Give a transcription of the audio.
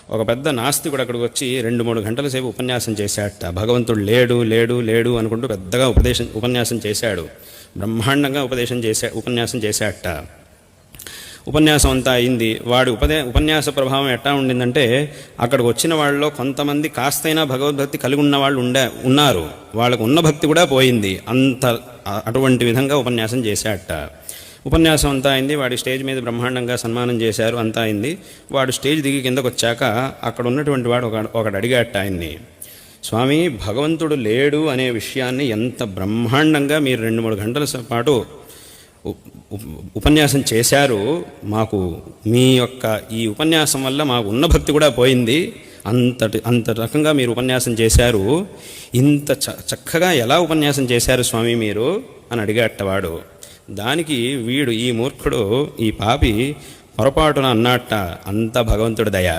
ఒక పెద్ద నాస్తికుడు అక్కడికి వచ్చి 2-3 గంటల సేపు ఉపన్యాసం చేశాడట. భగవంతుడు లేడు లేడు లేడు అనుకుంటూ పెద్దగా ఉపన్యాసం చేశాడు. బ్రహ్మాండంగా ఉపన్యాసం చేశాడట. ఉపన్యాసం అంతా అయింది. వాడి ఉపన్యాస ప్రభావం ఎట్లా ఉండిందంటే, అక్కడికి వచ్చిన వాళ్ళలో కొంతమంది కాస్తైనా భగవద్భక్తి కలిగి ఉన్న వాళ్ళు ఉన్నారు. వాళ్ళకు ఉన్న భక్తి కూడా పోయింది. అటువంటి విధంగా ఉపన్యాసం చేశాడట. ఉపన్యాసం అంతా అయింది. వాడి స్టేజ్ మీద బ్రహ్మాండంగా సన్మానం చేశారు. అంతా అయింది. వాడు స్టేజ్ దిగి కిందకు వచ్చాక అక్కడ ఉన్నటువంటి వాడు ఒకడు అడిగాడట ఆయన్ని, స్వామి, భగవంతుడు లేడు అనే విషయాన్ని ఎంత బ్రహ్మాండంగా మీరు 2-3 గంటల పాటు ఉపన్యాసం చేశారు. మాకు మీ యొక్క ఈ ఉపన్యాసం వల్ల మాకు ఉన్న భక్తి కూడా పోయింది. అంత రకంగా మీరు ఉపన్యాసం చేశారు. ఇంత చక్కగా ఎలా ఉపన్యాసం చేశారు స్వామి మీరు అని అడిగాటవాడు. దానికి వీడు, ఈ మూర్ఖుడు, ఈ పాపి పొరపాటున అన్నట్ట, అంత భగవంతుడి దయ.